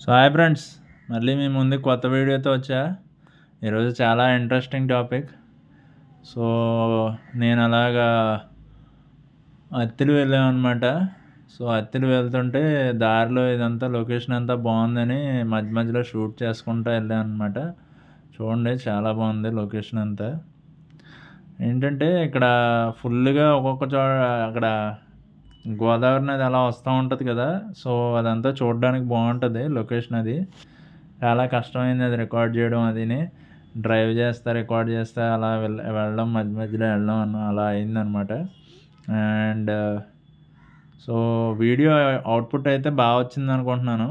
So hi friends, మళ్ళీ మీ ముందు కొత్త వీడియోతో వచ్చా. ఈరోజు చాలా ఇంట్రెస్టింగ్ టాపిక్. సో నేను అలాగా అత్తిలి వెళ్ళామన్నమాట. సో అత్తిలి వెళ్తుంటే దారిలో ఇదంతా లొకేషన్ అంతా బాగుందని మధ్య మధ్యలో షూట్ చేసుకుంటూ వెళ్ళాను అనమాట. చూడండి, చాలా బాగుంది లొకేషన్ అంతా. ఏంటంటే ఇక్కడ ఫుల్గా ఒక్కొక్క చోట అక్కడ గోదావరి నది అలా వస్తూ ఉంటుంది కదా. సో అదంతా చూడడానికి బాగుంటుంది లొకేషన్. అది చాలా కష్టమైంది అది రికార్డ్ చేయడం. అదిని డ్రైవ్ చేస్తా రికార్డ్ చేస్తా అలా వెళ్ళడం మధ్య మధ్యలో వెళ్ళడం అలా అయిందనమాట. అండ్ సో వీడియో అవుట్పుట్ అయితే బాగా వచ్చింది అనుకుంటున్నాను.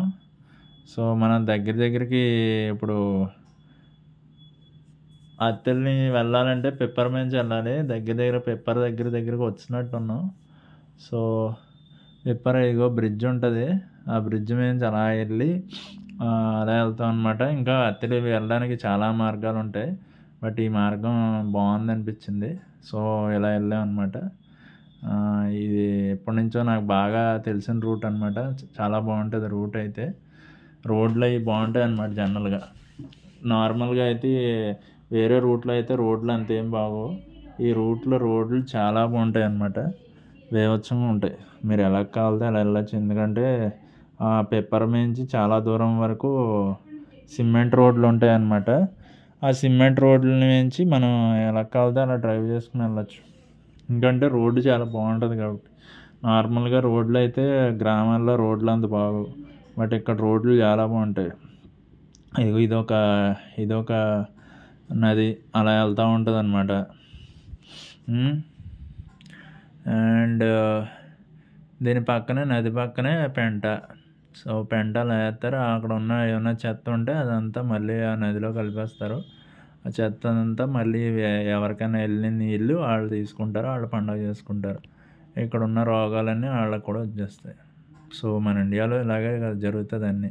సో మనం దగ్గరికి ఇప్పుడు అత్తిలిని వెళ్ళాలంటే పిప్పర్ నుంచి వెళ్ళాలి. పిప్పర్ దగ్గరికి వచ్చినట్టున్నాం. సో పిప్పర్ ఇదిగో బ్రిడ్జ్ ఉంటుంది, ఆ బ్రిడ్జ్ మీద అలా వెళ్ళి అలా వెళ్తాం అనమాట. ఇంకా అత్తిలి వెళ్ళడానికి చాలా మార్గాలు ఉంటాయి, బట్ ఈ మార్గం బాగుంది అనిపించింది. సో ఇలా వెళ్ళాం అనమాట. ఇది ఎప్పటి నుంచో నాకు బాగా తెలిసిన రూట్ అనమాట. చాలా బాగుంటుంది రూట్ అయితే. రోడ్లు అవి బాగుంటాయి అన్నమాట. జనరల్గా నార్మల్గా అయితే వేరే రూట్లో అయితే రోడ్లు అంతేం బాగోవు. ఈ రూట్లో రోడ్లు చాలా బాగుంటాయి అన్నమాట. వేవచ్చంగా ఉంటాయి. మీరు ఎలా కావాలితే అలా వెళ్ళచ్చు. ఎందుకంటే పెప్పర్ నుంచి చాలా దూరం వరకు సిమెంట్ రోడ్లు ఉంటాయి అన్నమాట. ఆ సిమెంట్ రోడ్ల నుంచి మనం ఎలా కావాలితే అలా డ్రైవ్ చేసుకుని వెళ్ళచ్చు. ఎందుకంటే రోడ్డు చాలా బాగుంటుంది కాబట్టి. నార్మల్గా రోడ్లు అయితే గ్రామాల్లో రోడ్లు అంత బాగోవు, బట్ ఇక్కడ రోడ్లు చాలా బాగుంటాయి. ఇదొక నది అలా వెళ్తూ ఉంటుంది అన్నమాట. అండ్ దీని పక్కనే నది పక్కనే పెంట. సో పెంట అలా వేస్తారు. అక్కడ ఉన్న ఏమైనా చెత్త ఉంటే అదంతా మళ్ళీ ఆ నదిలో కలిపేస్తారు. ఆ చెత్త అంతా మళ్ళీ ఎవరికైనా వెళ్ళిన నీళ్ళు వాళ్ళు తీసుకుంటారు, వాళ్ళు పండుగ చేసుకుంటారు. ఇక్కడ ఉన్న రోగాలన్నీ వాళ్ళకు కూడా వచ్చేస్తాయి. సో మన ఇండియాలో ఇలాగే జరుగుతుంది అన్నీ.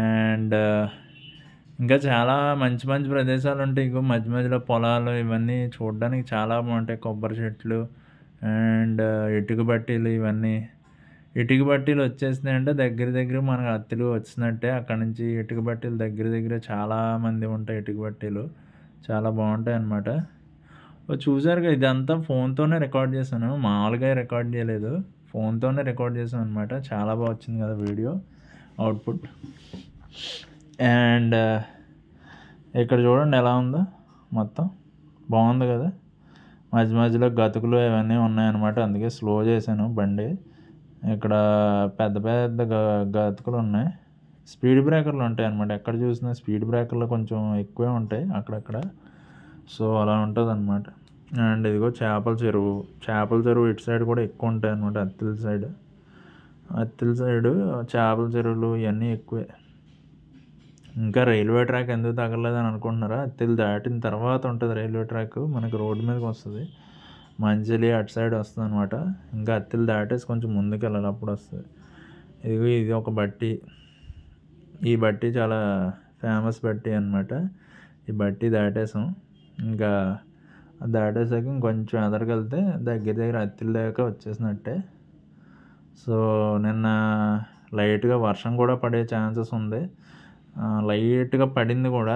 అండ్ ఇంకా చాలా మంచి మంచి ప్రదేశాలు ఉంటాయి. ఇంకో మధ్య మధ్యలో పొలాలు ఇవన్నీ చూడడానికి చాలా బాగుంటాయి. కొబ్బరి చెట్లు అండ్ ఇటుక బట్టీలు ఇవన్నీ. ఇటుక బట్టీలు వచ్చేసినాయి అంటే దగ్గర మనకు అత్తిలి వచ్చినట్టే. అక్కడ నుంచి ఇటుక బట్టీలు దగ్గర చాలామంది ఉంటాయి. ఇటుక బట్టీలు చాలా బాగుంటాయి అన్నమాట. చూసారుగా, ఇదంతా ఫోన్తోనే రికార్డ్ చేశాను, మామూలుగా రికార్డ్ చేయలేదు. ఫోన్తోనే రికార్డ్ చేశాను అనమాట. చాలా బాగా వచ్చింది కదా వీడియో అవుట్పుట్. అండ్ ఇక్కడ చూడండి ఎలా ఉందో, మొత్తం బాగుంది కదా. మధ్య మధ్యలో గతుకులు ఇవన్నీ ఉన్నాయన్నమాట, అందుకే స్లో చేశాను బండి. ఇక్కడ పెద్ద పెద్ద గతుకులు ఉన్నాయి. స్పీడ్ బ్రేకర్లు ఉంటాయి అన్నమాట. ఎక్కడ చూసినా స్పీడ్ బ్రేకర్లు కొంచెం ఎక్కువే ఉంటాయి అక్కడక్కడ. సో అలా ఉంటుంది అన్నమాట. అండ్ ఇదిగో చేపల చెరువు ఇటు సైడ్ కూడా ఎక్కువ ఉంటాయి అన్నమాట. అత్తిలి సైడు చేపల చెరువులు ఇవన్నీ ఎక్కువే. ఇంకా రైల్వే ట్రాక్ ఎందుకు తగలలేదని అనుకుంటున్నారా? అత్తిలి దాటిన తర్వాత ఉంటుంది రైల్వే ట్రాక్, మనకి రోడ్డు మీదకి వస్తుంది. మంచిలి అటు సైడ్ వస్తుంది అనమాట. ఇంకా అత్తిలి దాటేసి కొంచెం ముందుకు వెళ్ళాలి, అప్పుడు వస్తుంది. ఇది ఒక బట్టి. ఈ బట్టి చాలా ఫేమస్ బట్టి అనమాట. ఈ బట్టి దాటేసాం. ఇంకా దాటేసాక ఇంకొంచెం ఎదరికెళ్తే దగ్గర అత్తిలి దాకా వచ్చేసినట్టే. సో నిన్న లైట్గా వర్షం కూడా పడే ఛాన్సెస్ ఉంది. లైట్గా పడింది కూడా.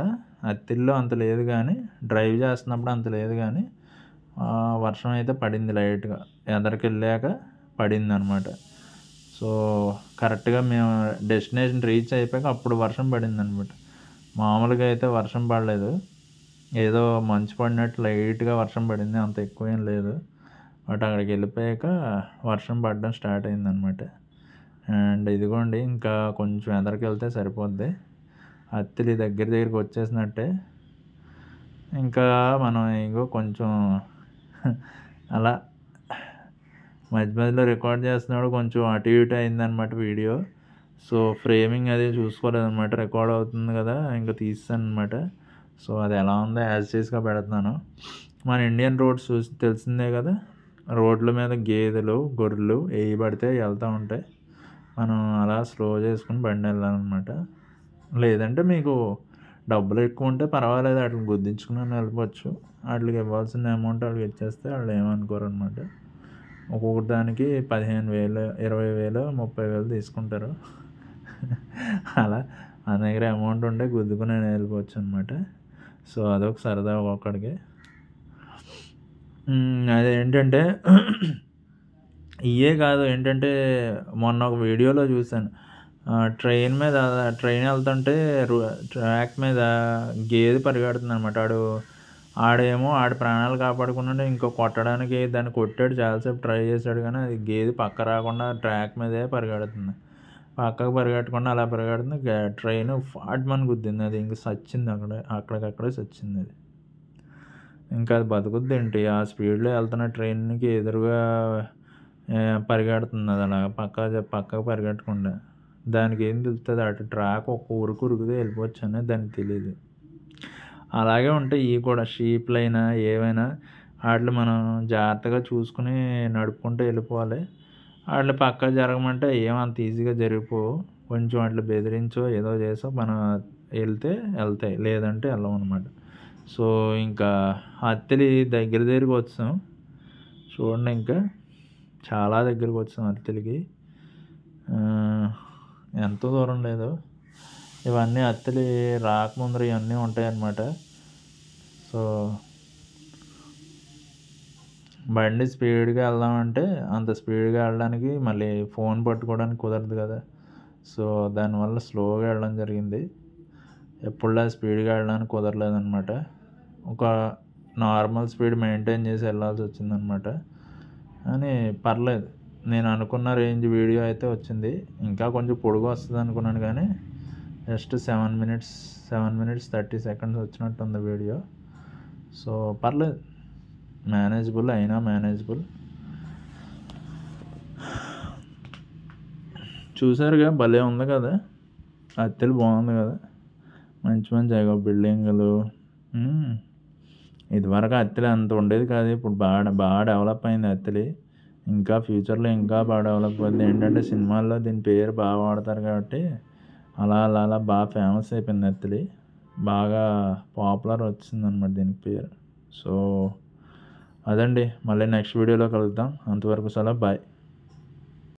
అత్తిల్లో అంత లేదు కానీ, డ్రైవ్ చేస్తున్నప్పుడు అంత లేదు కానీ వర్షం అయితే పడింది లైట్గా. ఎదరికి వెళ్ళాక పడింది అనమాట. సో కరెక్ట్గా మేము డెస్టినేషన్ రీచ్ అయిపోయాక అప్పుడు వర్షం పడింది అనమాట. మామూలుగా అయితే వర్షం పడలేదు, ఏదో మంచు పడినట్టు లైట్గా వర్షం పడింది, అంత ఎక్కువ ఏం లేదు. బట్ అక్కడికి వెళ్ళిపోయాక వర్షం పడడం స్టార్ట్ అయిందనమాట. అండ్ ఇదిగోండి, ఇంకా కొంచెం ఎదరికి వెళ్తే సరిపోద్ది. అత్తిలి దగ్గరికి వచ్చేసినట్టే. ఇంకా మనం ఇంకో కొంచెం అలా మధ్య మధ్యలో రికార్డ్ చేస్తున్నాడు, కొంచెం అటు ఇటు అయిందనమాట వీడియో. సో ఫ్రేమింగ్ అది చూసుకోలేదన్నమాట. రికార్డ్ అవుతుంది కదా, ఇంకా తీస్తాను అనమాట. సో అది ఎలా ఉందో యాజ్ చేసిగా పెడుతున్నాను. మన ఇండియన్ రోడ్స్ చూసి తెలిసిందే కదా, రోడ్ల మీద గేదెలు గొర్రెలు ఏవి పడితే వెళ్తూ ఉంటాయి. మనం అలా స్లో చేసుకుని బండి వెళ్ళాలన్నమాట. లేదంటే మీకు డబ్బులు ఎక్కువ ఉంటే పర్వాలేదు, వాటిని గుద్దించుకుని వెళ్ళిపోవచ్చు. వాటికి ఇవ్వాల్సిన అమౌంట్ వాళ్ళకి ఇచ్చేస్తే వాళ్ళు ఏమనుకోరు అనమాట. ఒక్కొక్కటి దానికి 15,000, 20,000, 30,000 తీసుకుంటారు. అలా మన దగ్గర అమౌంట్ ఉంటే గుద్దుకుని వెళ్ళిపోవచ్చు అనమాట. సో అదొక సరదా ఒక్కడికి. అదేంటంటే ఇయే కాదు, ఏంటంటే మొన్న ఒక వీడియోలో చూశాను. ట్రైన్ వెళ్తుంటే ట్రాక్ మీద గేదె పరిగెడుతుందనమాట. ఆడేమో ఆడి ప్రాణాలు కాపాడుకున్నాడు. ఇంకో కొట్టడానికి దాన్ని కొట్టాడు, చాలాసేపు ట్రై చేశాడు, కానీ అది గేదె పక్క రాకుండా ట్రాక్ మీదే పరిగెడుతుంది. పక్కకు పరిగెట్టకుండా అలా పరిగెడుతుంది. ట్రైన్ ఫాట్మని గుద్దింది. అది ఇంక సచ్చింది, అక్కడికక్కడే సచ్చింది అది. ఇంకా అది బతుకుద్దేంటి? ఆ స్పీడ్లో వెళ్తున్న ట్రైన్కి ఎదురుగా పరిగెడుతుంది అది అలా పక్కకు పరిగెట్టకుండా. దానికి ఏం తెలుస్తుంది? అటు ట్రాక్ ఒక ఉరికితే వెళ్ళిపోవచ్చు అనేది దానికి తెలియదు. అలాగే ఉంటాయి ఇవి కూడా, షీప్లైనా ఏవైనా వాటిని మనం జాగ్రత్తగా చూసుకుని నడుపుకుంటూ వెళ్ళిపోవాలి. వాటిని పక్కకు జరగమంటే ఏమంత ఈజీగా జరిగిపోవు. కొంచెం వాటిని బెదిరించో ఏదో చేసో మనం వెళ్తాయి, లేదంటే వెళ్ళవు అనమాట. సో ఇంకా అత్తిలి దగ్గరికి వచ్చాం చూడండి. ఇంకా చాలా దగ్గరికి వచ్చాం అత్తిలికి. ఎంతో దూరం లేదు. ఇవన్నీ అత్తిలి రాకముందర ఇవన్నీ ఉంటాయి అన్నమాట. సో బండి స్పీడ్గా వెళ్దామంటే అంత స్పీడ్గా వెళ్ళడానికి మళ్ళీ ఫోన్ పట్టుకోవడానికి కుదరదు కదా. సో దానివల్ల స్లోగా వెళ్ళడం జరిగింది. ఎప్పుడులా స్పీడ్గా వెళ్ళడానికి కుదరలేదన్నమాట. ఒక నార్మల్ స్పీడ్ మెయింటైన్ చేసి వెళ్ళాల్సి వచ్చిందనమాట. కానీ పర్లేదు, నేను అనుకున్న రేంజ్ వీడియో అయితే వచ్చింది. ఇంకా కొంచెం పొడుగు వస్తుంది అనుకున్నాను, కానీ జస్ట్ 7 minutes 30 seconds వచ్చినట్టుంది వీడియో. సో పర్లేదు, మేనేజబుల్. చూసారుగా, భలే ఉంది కదా, అత్తిలి బాగుంది కదా, మంచి బిల్డింగులు. ఇదివరకు అత్తిలి అంత ఉండేది కాదు, ఇప్పుడు బాగా డెవలప్ అయింది అత్తిలి. ఇంకా ఫ్యూచర్లో ఇంకా బాగా డెవలప్ అవుతుంది. ఏంటంటే సినిమాల్లో దీని పేరు బాగా వాడతారు కాబట్టి అలా బాగా ఫేమస్ అయిపోయింది అత్తిలి. బాగా పాపులర్ వచ్చిందనమాట దీనికి పేరు. సో అదండి, మళ్ళీ నెక్స్ట్ వీడియోలో కలుద్దాం. అంతవరకు సెలవు, బాయ్.